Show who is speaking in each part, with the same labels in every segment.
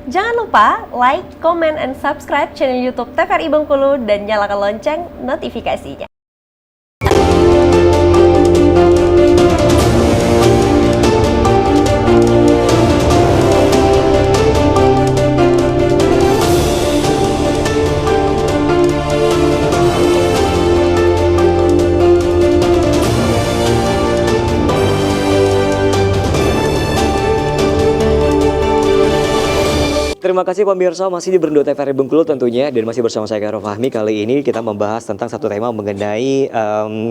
Speaker 1: Jangan lupa like, comment, and subscribe channel YouTube TVRI Bengkulu dan nyalakan lonceng notifikasinya.
Speaker 2: Terima kasih pemirsa, masih di Berndo TVRI Bengkulu tentunya, dan masih bersama saya Khairul Fahmi. Kali ini kita membahas tentang satu tema mengenai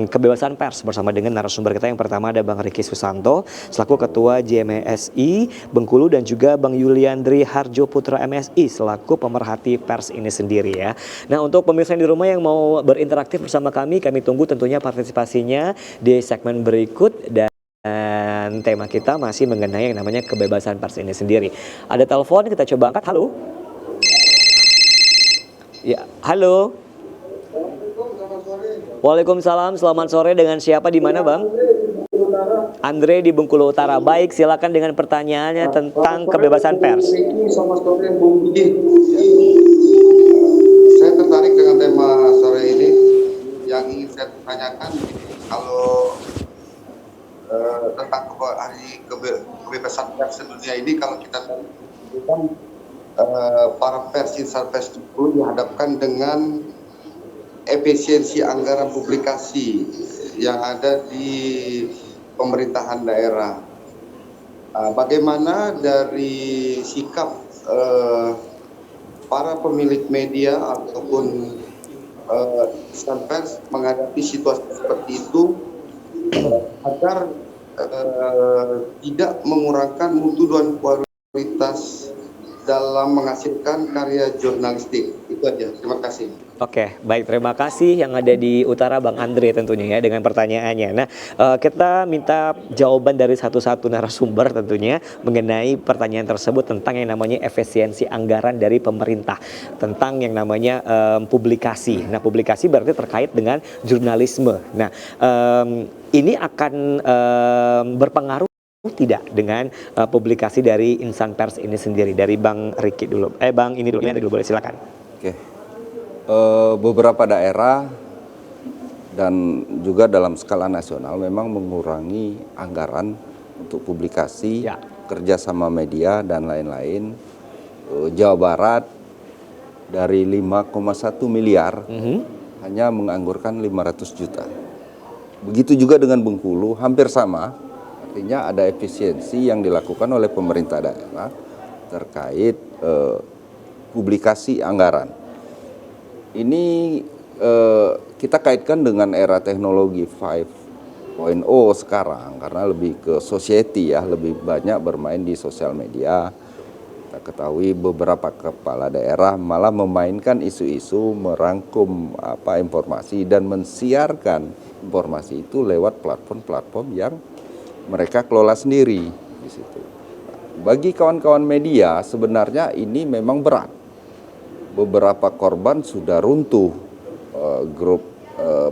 Speaker 2: kebebasan pers bersama dengan narasumber kita. Yang pertama ada Bang Riki Susanto selaku Ketua JMSI Bengkulu, dan juga Bang Yuliandri Harjo Putra MSI selaku pemerhati pers ini sendiri ya. Nah, untuk pemirsa di rumah yang mau berinteraktif bersama kami tunggu tentunya partisipasinya di segmen berikut. Dan tema kita masih mengenai yang namanya kebebasan pers ini sendiri. Ada telepon, kita coba angkat. Halo. Ya, halo. Waalaikumsalam, selamat sore. Dengan siapa, di mana, Bang? Andre di Bengkulu Utara. Baik, silakan dengan pertanyaannya tentang kebebasan pers.
Speaker 3: Selamat sore, Bung Budi. Saya tertarik dengan tema sore ini. Yang ingin saya tanyakan, kalau tentang hari kebebasan pers dunia ini, kalau kita tahu para pers insan pers itu dihadapkan dengan efisiensi anggaran publikasi yang ada di pemerintahan daerah. Bagaimana dari sikap para pemilik media ataupun insan pers menghadapi situasi seperti itu agar tidak mengurangkan mutu dan kualitas dalam menghasilkan karya jurnalistik. Itu aja. Terima kasih.
Speaker 2: Oke, baik, terima kasih yang ada di utara Bang Andre tentunya ya dengan pertanyaannya. Nah, kita minta jawaban dari satu-satu narasumber tentunya mengenai pertanyaan tersebut tentang yang namanya efisiensi anggaran dari pemerintah, tentang yang namanya publikasi. Nah, publikasi berarti terkait dengan jurnalisme. Nah, ini akan berpengaruh tidak dengan publikasi dari insan pers ini sendiri? Dari Bang Riki dulu. Bang ini dulu boleh, silakan.
Speaker 4: Oke. Beberapa daerah dan juga dalam skala nasional memang mengurangi anggaran untuk publikasi, kerjasama media dan lain-lain. Jawa Barat dari 5,1 miliar hanya menganggarkan 500 juta. Begitu juga dengan Bengkulu, hampir sama. Artinya ada efisiensi yang dilakukan oleh pemerintah daerah terkait publikasi anggaran. Ini kita kaitkan dengan era teknologi 5.0 sekarang, karena lebih ke society ya, lebih banyak bermain di sosial media. Kita ketahui beberapa kepala daerah malah memainkan isu-isu, merangkum informasi dan mensiarkan informasi itu lewat platform-platform yang mereka kelola sendiri di situ. Bagi kawan-kawan media sebenarnya ini memang berat. Beberapa korban sudah runtuh, grup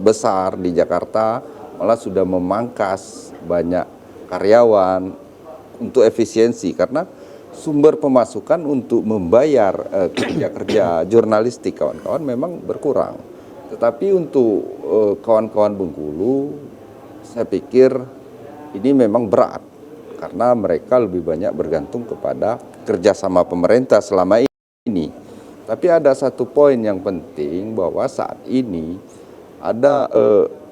Speaker 4: besar di Jakarta malah sudah memangkas banyak karyawan untuk efisiensi karena sumber pemasukan untuk membayar kerja-kerja jurnalistik kawan-kawan memang berkurang. Tetapi untuk kawan-kawan Bengkulu, saya pikir ini memang berat karena mereka lebih banyak bergantung kepada kerjasama pemerintah selama ini. Tapi ada satu poin yang penting bahwa saat ini ada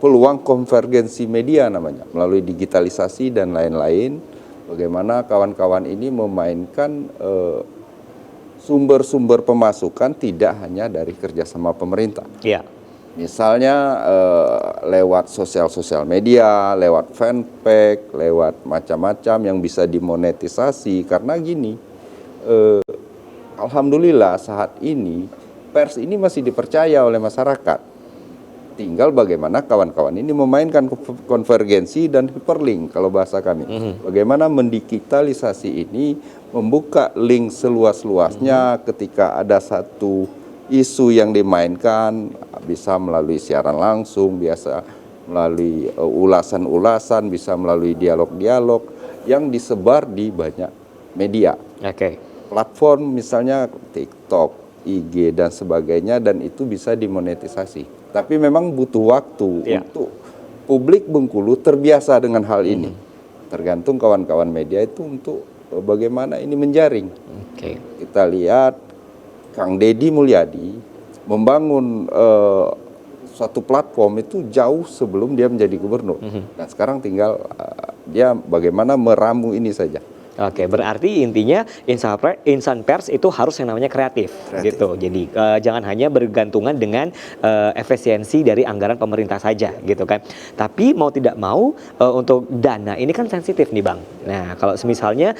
Speaker 4: peluang konvergensi media namanya melalui digitalisasi dan lain-lain. Bagaimana kawan-kawan ini memainkan sumber-sumber pemasukan tidak hanya dari kerjasama pemerintah. Ya. Misalnya lewat sosial media, lewat fanpage, lewat macam-macam yang bisa dimonetisasi. Karena gini, alhamdulillah saat ini pers ini masih dipercaya oleh masyarakat. Tinggal bagaimana kawan-kawan ini memainkan konvergensi dan hyperlink kalau bahasa kami. Bagaimana mendigitalisasi ini, membuka link seluas-luasnya ketika ada satu isu yang dimainkan, bisa melalui siaran langsung, biasa melalui ulasan-ulasan, bisa melalui dialog-dialog yang disebar di banyak media.
Speaker 2: Oke.
Speaker 4: platform misalnya TikTok, IG dan sebagainya, dan itu bisa dimonetisasi. Tapi memang butuh waktu untuk publik Bengkulu terbiasa dengan hal ini. Tergantung kawan-kawan media itu untuk bagaimana ini menjaring. Kita lihat Kang Deddy Mulyadi membangun suatu platform itu jauh sebelum dia menjadi gubernur. Dan sekarang tinggal dia bagaimana meramu ini saja.
Speaker 2: Oke, berarti intinya insan pers itu harus yang namanya kreatif. Gitu. Jadi jangan hanya bergantungan dengan efisiensi dari anggaran pemerintah saja, gitu kan. Tapi mau tidak mau untuk dana ini kan sensitif nih Bang. Nah, kalau misalnya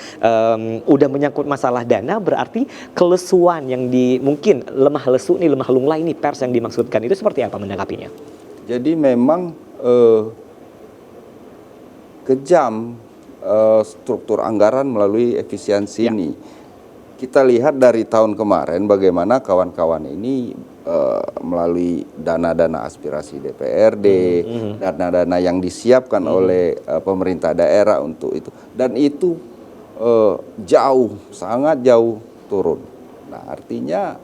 Speaker 2: udah menyangkut masalah dana, berarti kelesuan yang mungkin lemah lesu nih, lemah lunglai ini pers yang dimaksudkan itu seperti apa menanggapinya?
Speaker 4: Jadi memang kejam struktur anggaran melalui efisiensi ini. Kita lihat dari tahun kemarin bagaimana kawan-kawan ini melalui dana-dana aspirasi DPRD, dana-dana yang disiapkan oleh pemerintah daerah untuk itu. Dan itu jauh, sangat jauh turun. Nah, artinya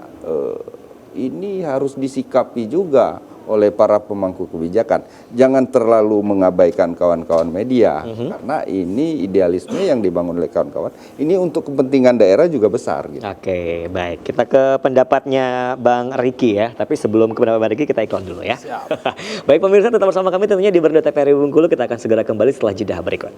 Speaker 4: ini harus disikapi juga oleh para pemangku kebijakan. Jangan terlalu mengabaikan kawan-kawan media, karena ini idealisme yang dibangun oleh kawan-kawan. Ini untuk kepentingan daerah juga besar. Gitu.
Speaker 2: Oke, baik. Kita ke pendapatnya Bang Riki ya. Tapi sebelum ke pendapat Bang Riki, kita iklan dulu ya. Baik pemirsa, tetap bersama kami tentunya di Berdua TVRI Bengkulu. Kita akan segera kembali setelah jeda berikut.